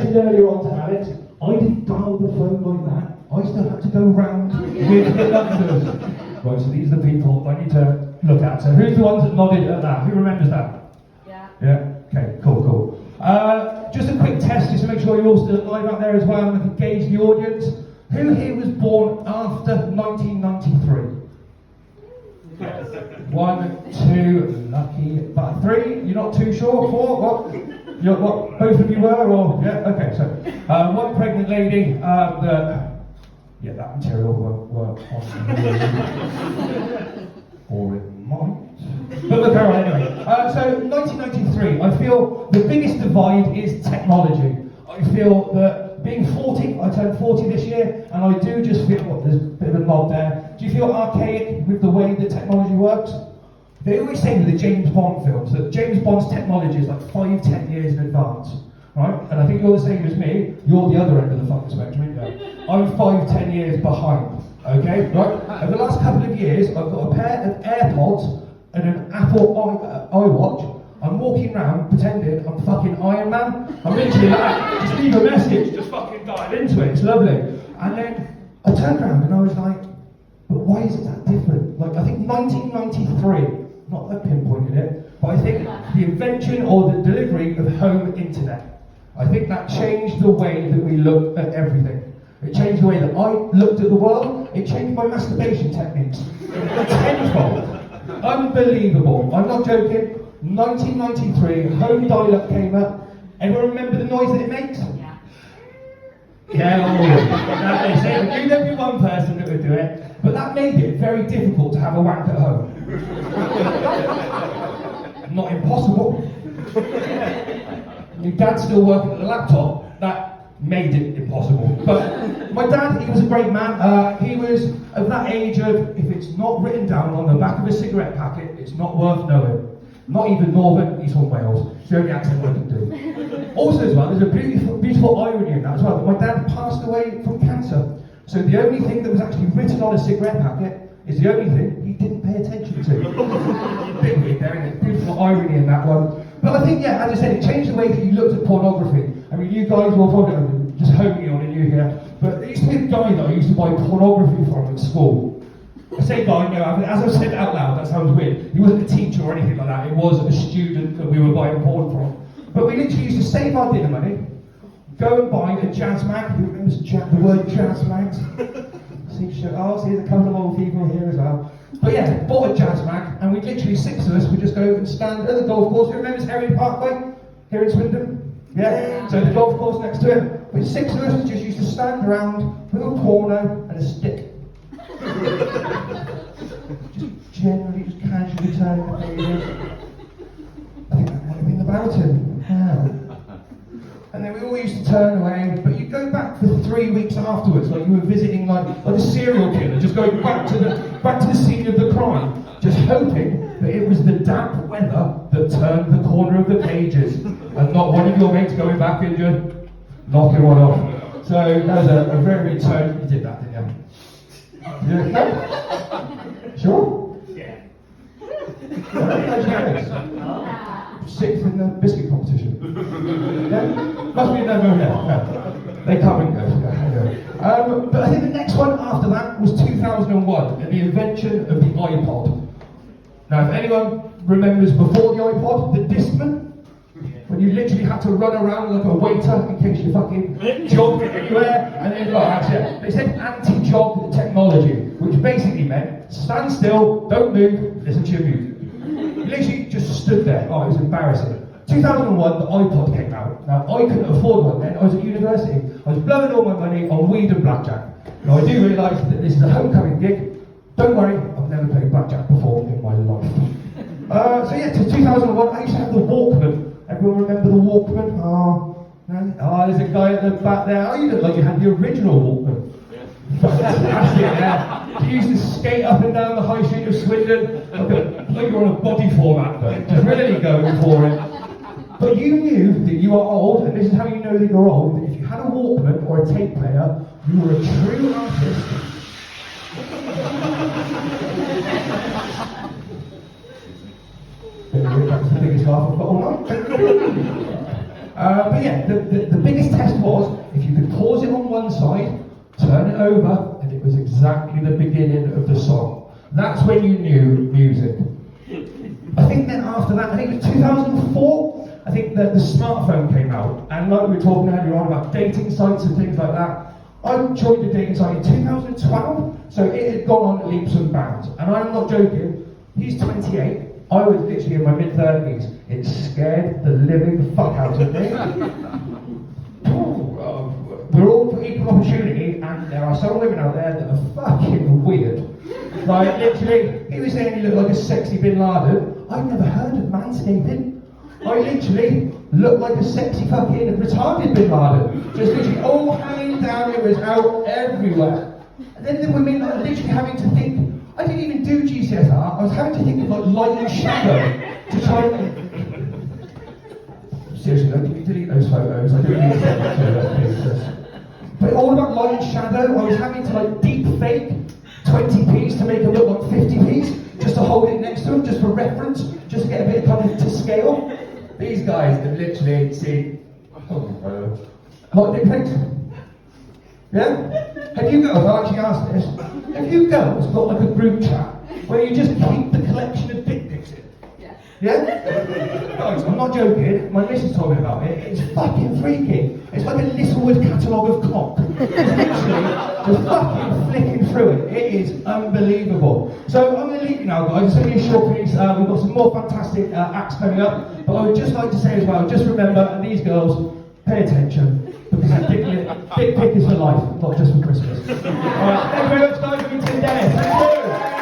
mentioned earlier on to Alex, I didn't dial the phone like that. I still had to go round with the numbers. Right, so these are the people I need to look at. So who's the ones that nodded at that? Who remembers that? Yeah. Yeah? Okay, cool. Just a quick test, just to make sure you're all still alive out there as well, and I can gauge the audience. Who here was born after 1993? 1, 2, lucky. About 3, you're not too sure? 4, what? What? Both of you were, or? Yeah, okay, so, one pregnant lady, that material won't work on or it might. But look, alright, anyway. So, 1993, I feel the biggest divide is technology. I feel that being 40, I turned 40 this year, and I do just feel, there's a bit of a nod there. Do you feel archaic with the way that technology works? They always say with the James Bond films that James Bond's technology is like 5-10 years in advance, right? And I think you're the same as me. You're the other end of the fucking spectrum, aren't you? I'm 5-10 years behind, okay? Right? Over the last couple of years, I've got a pair of AirPods and an Apple iWatch. I'm walking around pretending I'm fucking Iron Man. I'm literally like, just leave a message, just fucking dive into it, it's lovely. And then I turned around and I was like, but why is it that different? Like, I think 1993, not that I pinpointed it, but I think the invention or the delivery of home internet, I think that changed the way that we look at everything. It changed the way that I looked at the world. It changed my masturbation techniques tenfold. Unbelievable. I'm not joking. 1993, home dial-up came up. Everyone remember the noise that it makes? Yeah, they say you'd only be one person that would do it, but that made it very difficult to have a wank at home. Not impossible. Your dad's still working at the laptop, that made it impossible. But my dad, he was a great man. He was of that age of, if it's not written down on the back of a cigarette packet, it's not worth knowing. Not even Northern, he's from Wales. It's the only accent I can do. Also as well, there's a beautiful irony in that as well. My dad passed away from cancer. So the only thing that was actually written on a cigarette packet is the only thing he didn't pay attention to. A bit weird there, isn't it? Beautiful irony in that one. But I think, yeah, as I said, it changed the way that you looked at pornography. I mean, you guys will probably just homing on you here, but there used to be a guy that I used to buy pornography from at school. I say guy, no, as I've said out loud, that sounds weird. He wasn't a teacher or anything like that. It was a student that we were buying porn from. But we literally used to save our dinner money, go and buy a jazz mag. Who remembers the word jazz mags? See, there's a couple of old people here as well. But yeah, bought a jazz mag, and we literally, 6 of us, would just go and stand at the golf course. Who remembers Herring Parkway here in Swindon? Yeah. So the golf course next to it. But 6 of us just used to stand around with a porno and a stick. just casually turning the pages. I think that might have been about him. Yeah. And then we all used to turn away, but you go back for 3 weeks afterwards, like you were visiting like a serial killer, just going back to the scene of the crime, just hoping that it was the damp weather that turned the corner of the pages, and not one of your mates going back and just knocking one off. So that was a very turn. You did that, didn't you? No? Sure? Yeah. Sixth in the biscuit competition. Yeah? Must be no. They come and go. But I think the next one after that was 2001 and the invention of the iPod. Now, if anyone remembers before the iPod, the Discman, when you literally had to run around like a waiter in case you fucking jogged anywhere, and then they said anti-jog technology, which basically meant stand still, don't move, listen to your music. You literally just stood there. Oh, it was embarrassing. 2001, the iPod came out. Now, I couldn't afford one then. I was at university. I was blowing all my money on weed and blackjack. Now, I do realise that this is a homecoming gig. Don't worry, I've never played blackjack before in my life. So yeah, to 2001, I used to have the Walkman. Everyone remember the Walkman? Oh, no? Oh, there's a guy at the back there. Oh, you look like you had the original Walkman. Fantastic, yeah. You used to skate up and down the high street of Swindon. Like you're on a body format, but just really going for it. But you knew that you are old, and this is how you know that you're old, that if you had a Walkman or a tape player, you were a true artist. That's the biggest laugh I've got all night. But yeah, the biggest test was was, if you could pause it on one side, turn it over, and it was exactly the beginning of the song. That's when you knew music. I think then after that, I think it was 2004, I think that the smartphone came out, and like we were talking earlier on about dating sites and things like that, I joined a dating site in 2012, so it had gone on leaps and bounds. And I'm not joking, he's 28, I was literally in my mid-30s. It scared the living fuck out of me. We're all for equal opportunity, and there are some women out there that are fucking weird. Like, literally, he was saying he looked like a sexy Bin Laden. I've never heard of manscaping. I literally looked like a sexy fucking retarded Bin Laden. Just literally all hanging down, it was out everywhere. And then the women are literally having to think, I didn't even do GCSR, I was having to think of like light and shadow to try and... Seriously, though, can you delete those photos? I didn't need to send that to you, but all about light and shadow, I was having to like deep fake 20p's to make them look like 50p's, just to hold it next to them, just for reference, just to get a bit of kind of to scale. These guys have literally seen what dick pics. Yeah? Have you girls, I actually asked this, have you girls got like a group chat where you just keep the collection of dick pics in? Yeah? Guys, I'm not joking, my missus told me about it, it's fucking freaky. It's like a Littlewood catalogue of cock. It's literally just fucking flicking through it. It is unbelievable. So I'm going to leave you now, guys. It's only a short piece. We've got some more fantastic acts coming up. But I would just like to say as well, just remember, and these girls, pay attention. Because that dick pic is for life, not just for Christmas. Alright, thank you very much, guys. We've been Dennis. Thank you.